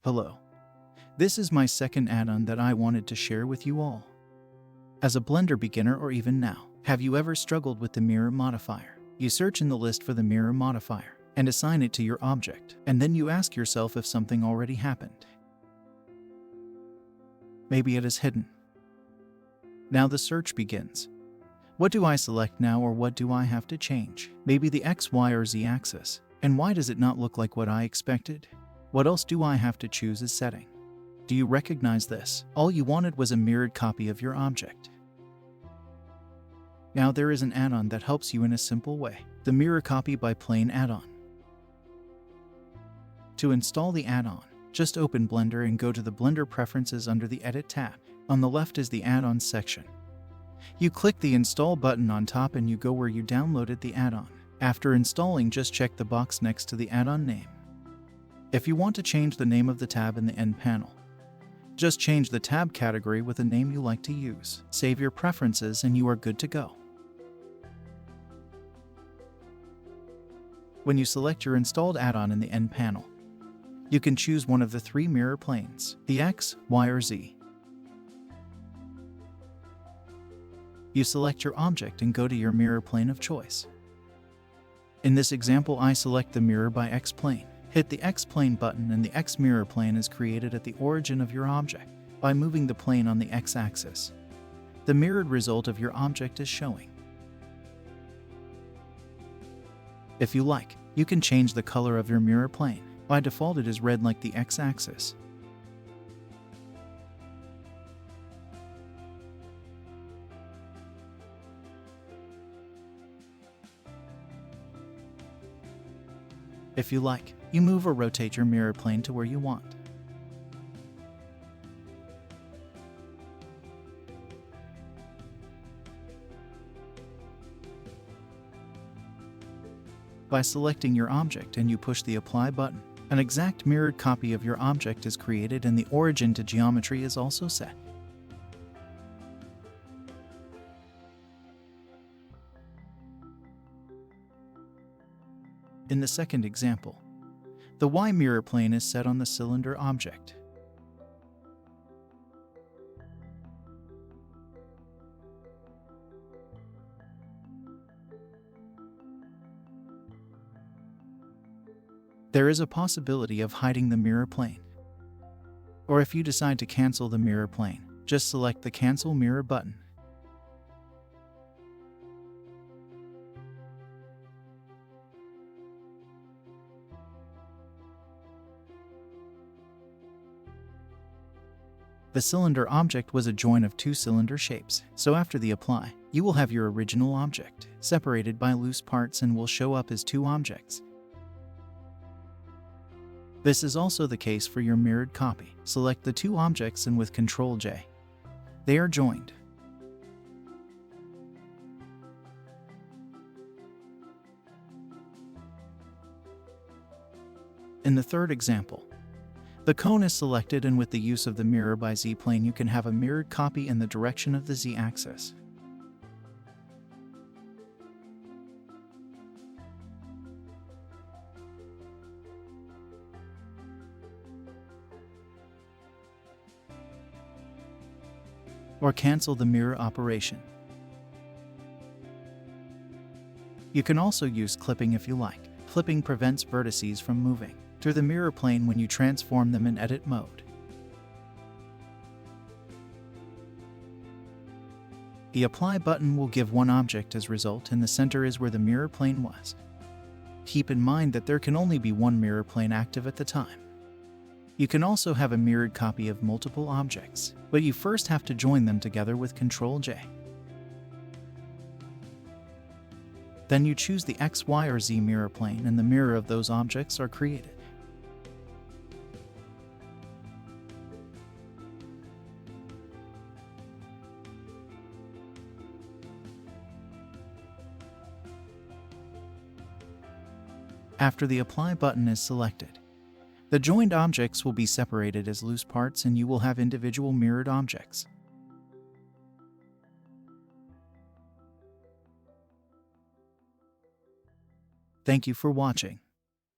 Hello. This is my second add-on that I wanted to share with you all. As a Blender beginner or even now, have you ever struggled with the mirror modifier? You search in the list for the mirror modifier and assign it to your object, and then you ask yourself if something already happened. Maybe it is hidden. Now the search begins. What do I select now, or what do I have to change? Maybe the X, Y, or Z axis. And why does it not look like what I expected? What else do I have to choose as setting? Do you recognize this? All you wanted was a mirrored copy of your object. Now there is an add-on that helps you in a simple way. The Mirror Copy by Plane add-on. To install the add-on, just open Blender and go to the Blender Preferences under the Edit tab. On the left is the add-ons section. You click the Install button on top and you go where you downloaded the add-on. After installing, just check the box next to the add-on name. If you want to change the name of the tab in the end panel, just change the tab category with a name you like to use. Save your preferences and you are good to go. When you select your installed add-on in the end panel, you can choose one of the three mirror planes, the X, Y, or Z. You select your object and go to your mirror plane of choice. In this example, I select the Mirror by X plane. Hit the X plane button and the X mirror plane is created at the origin of your object by moving the plane on the X axis. The mirrored result of your object is showing. If you like, you can change the color of your mirror plane. By default, it is red like the X axis. If you like, you move or rotate your mirror plane to where you want. By selecting your object and you push the Apply button, an exact mirrored copy of your object is created and the origin to geometry is also set. In the second example, the Y mirror plane is set on the cylinder object. There is a possibility of hiding the mirror plane. Or if you decide to cancel the mirror plane, just select the Cancel Mirror button. The cylinder object was a join of two cylinder shapes, so after the apply, you will have your original object, separated by loose parts, and will show up as two objects. This is also the case for your mirrored copy. Select the two objects and with Ctrl-J, they are joined. In the third example, the cone is selected, and with the use of the Mirror by Z plane you can have a mirrored copy in the direction of the Z axis. Or cancel the mirror operation. You can also use clipping if you like. Clipping prevents vertices from moving through the mirror plane when you transform them in edit mode. The Apply button will give one object as result, and the center is where the mirror plane was. Keep in mind that there can only be one mirror plane active at the time. You can also have a mirrored copy of multiple objects, but you first have to join them together with Ctrl-J. Then you choose the X, Y, or Z mirror plane and the mirror of those objects are created. After the Apply button is selected, the joined objects will be separated as loose parts and you will have individual mirrored objects. Thank you for watching.